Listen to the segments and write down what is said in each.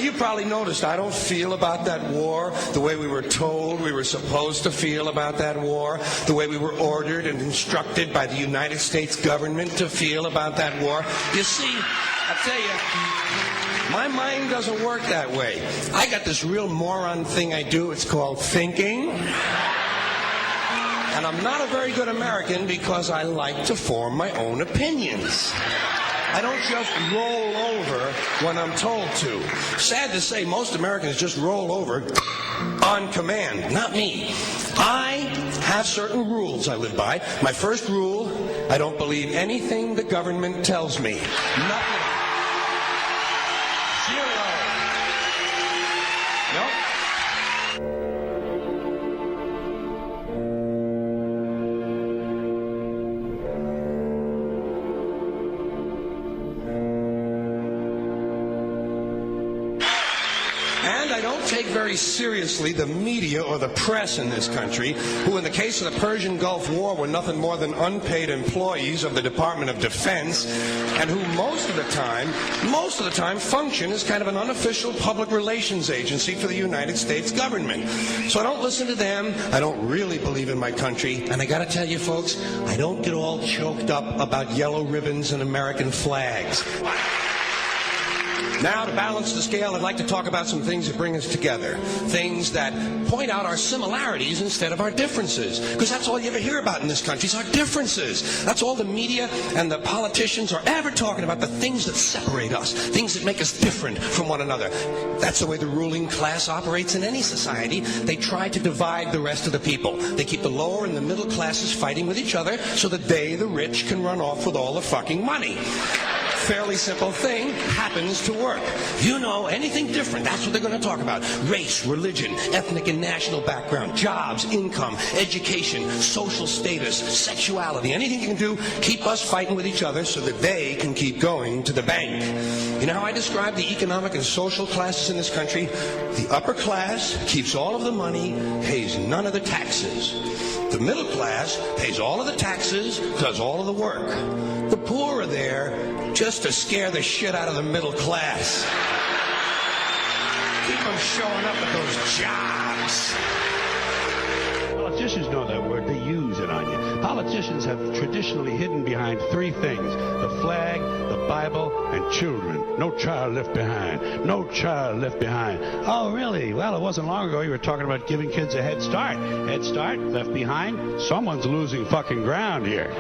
you probably noticed I don't feel about that war the way we were told we were supposed to feel about that war, the way we were ordered and instructed by the United States government to feel about that war. You see, I tell you, my mind doesn't work that way. I got this real moron thing I do. It's called thinking. And I'm not a very good American because I like to form my own opinions. I don't just roll over when I'm told to. Sad to say, most Americans just roll over on command. Not me. I have certain rules I live by. My first rule, I don't believe anything the government tells me. Nothing. Zero. Nope. And I don't take very seriously the media or the press in this country, who in the case of the Persian Gulf War were nothing more than unpaid employees of the Department of Defense, and who most of the time function as kind of an unofficial public relations agency for the United States government. So I don't listen to them. I don't really believe in my country. And I gotta tell you folks, I don't get all choked up about yellow ribbons and American flags. Now, to balance the scale, I'd like to talk about some things that bring us together. Things that point out our similarities instead of our differences. Because that's all you ever hear about in this country is our differences. That's all the media and the politicians are ever talking about, the things that separate us, things that make us different from one another. That's the way the ruling class operates in any society. They try to divide the rest of the people. They keep the lower and the middle classes fighting with each other so that they, the rich, can run off with all the fucking money. Fairly simple thing, happens to work. You know, anything different, that's what they're going to talk about. Race, religion, ethnic and national background, jobs, income, education, social status, sexuality, anything you can do, keep us fighting with each other so that they can keep going to the bank. You know how I describe the economic and social classes in this country? The upper class keeps all of the money, pays none of the taxes. The middle class pays all of the taxes, does all of the work. The poor are there just to scare the shit out of the middle class. Keep them showing up at those jobs. Politicians know that word. They use it on you. Politicians have traditionally hidden behind three things: the flag, the Bible, and children. No child left behind. No child left behind. Oh, really? Well, it wasn't long ago you were talking about giving kids a head start. Head start, left behind? Someone's losing fucking ground here.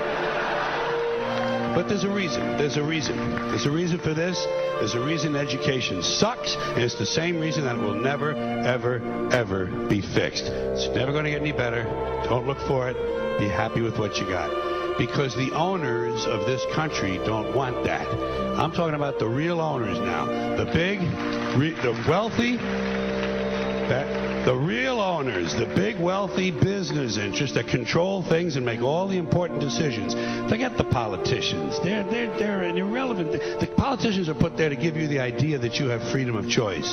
But there's a reason. There's a reason. There's a reason for this. There's a reason education sucks, and it's the same reason that it will never, ever, ever be fixed. It's never going to get any better. Don't look for it. Be happy with what you got. Because the owners of this country don't want that. I'm talking about the real owners now. The big, the wealthy, the real owners, the big wealthy business interests that control things and make all the important decisions. Forget the politicians. They're irrelevant. The politicians are put there to give you the idea that you have freedom of choice.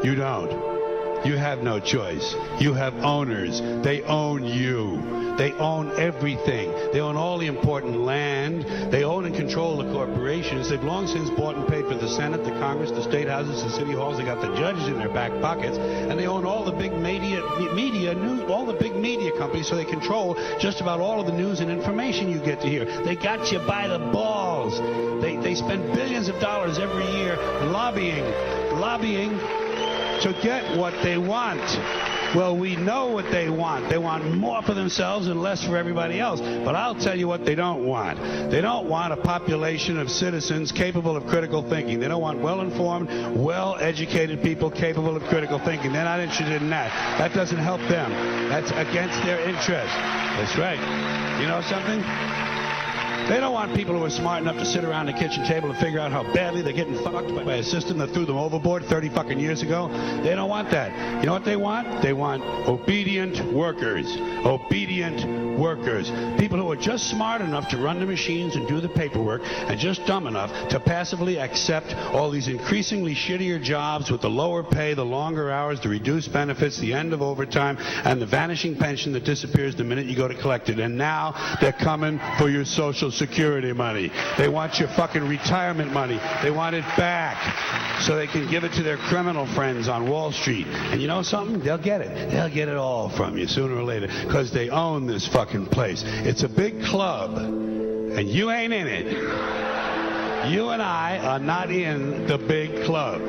You don't. You have no choice. You have owners. They own you. They own everything. They own all the important land. They own and control the corporations. They've long since bought and paid for the Senate, the Congress, the state houses, the city halls. They got the judges in their back pockets, and they own all the big all the big media companies. So they control just about all of the news and information you get to hear. They got you by the balls. They spend billions of dollars every year lobbying to get what they want. Well, we know what they want. They want more for themselves and less for everybody else. But I'll tell you what they don't want. They don't want a population of citizens capable of critical thinking. They don't want well-informed, well-educated people capable of critical thinking. They're not interested in that. That doesn't help them. That's against their interest. That's right. You know something? They don't want people who are smart enough to sit around the kitchen table and figure out how badly they're getting fucked by a system that threw them overboard 30 fucking years ago. They don't want that. You know what they want? They want obedient workers. Obedient workers. People who are just smart enough to run the machines and do the paperwork and just dumb enough to passively accept all these increasingly shittier jobs with the lower pay, the longer hours, the reduced benefits, the end of overtime, and the vanishing pension that disappears the minute you go to collect it. And now they're coming for your Social Security money. They want your fucking retirement money. They want it back so they can give it to their criminal friends on Wall Street. And you know something? They'll get it. They'll get it all from you sooner or later because they own this fucking place. It's a big club, and you ain't in it. You and I are not in the big club.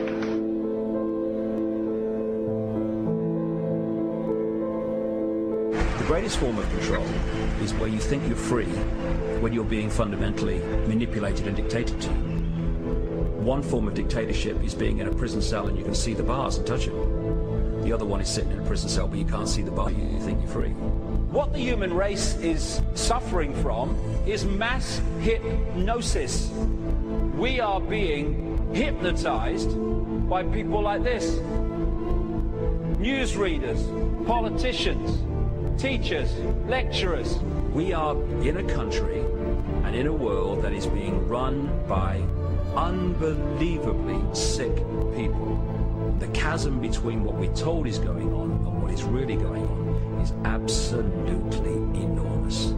The greatest form of control is where you think you're free when you're being fundamentally manipulated and dictated to. One form of dictatorship is being in a prison cell and you can see the bars and touch them. The other one is sitting in a prison cell but you can't see the bar, you think you're free. What the human race is suffering from is mass hypnosis. We are being hypnotized by people like this. Newsreaders, politicians, teachers, lecturers. We are in a country and in a world that is being run by unbelievably sick people. The chasm between what we're told is going on and what is really going on is absolutely enormous.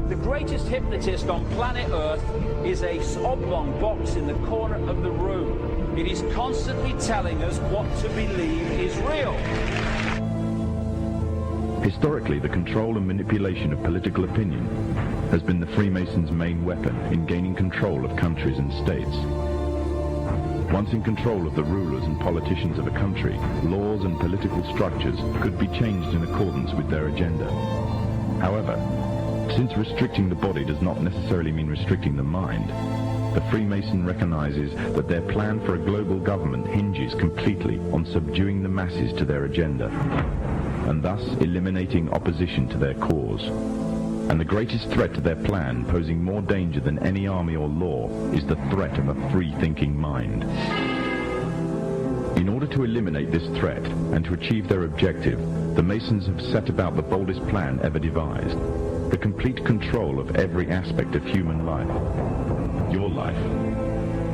The greatest hypnotist on planet Earth is a oblong box in the corner of the room. It is constantly telling us what to believe is real. Historically, the control and manipulation of political opinion has been the Freemasons' main weapon in gaining control of countries and states. Once in control of the rulers and politicians of a country, laws and political structures could be changed in accordance with their agenda. However, since restricting the body does not necessarily mean restricting the mind, the Freemason recognizes that their plan for a global government hinges completely on subduing the masses to their agenda, and thus eliminating opposition to their cause. And the greatest threat to their plan, posing more danger than any army or law, is the threat of a free-thinking mind. In order to eliminate this threat and to achieve their objective, the Masons have set about the boldest plan ever devised: the complete control of every aspect of human life, your life.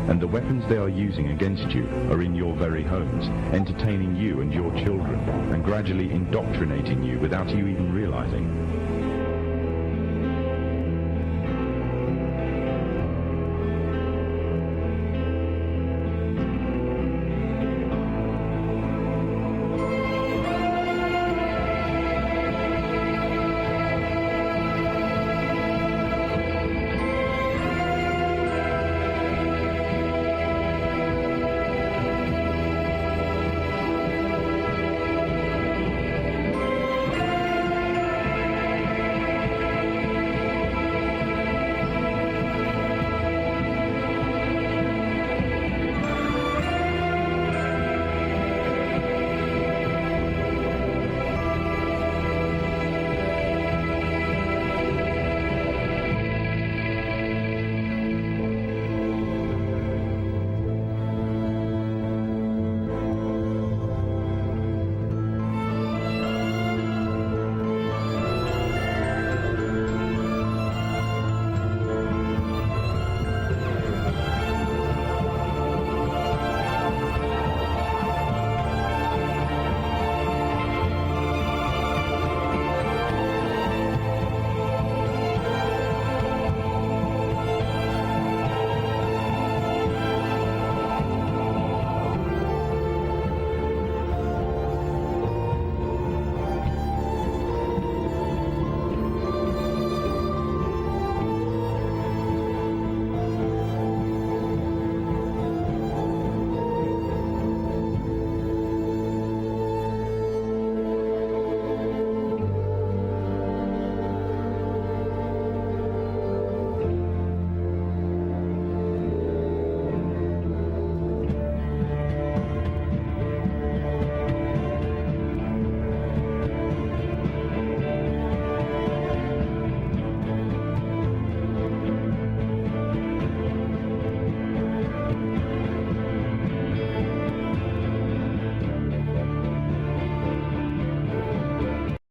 And the weapons they are using against you are in your very homes, entertaining you and your children, and gradually indoctrinating you without you even realizing.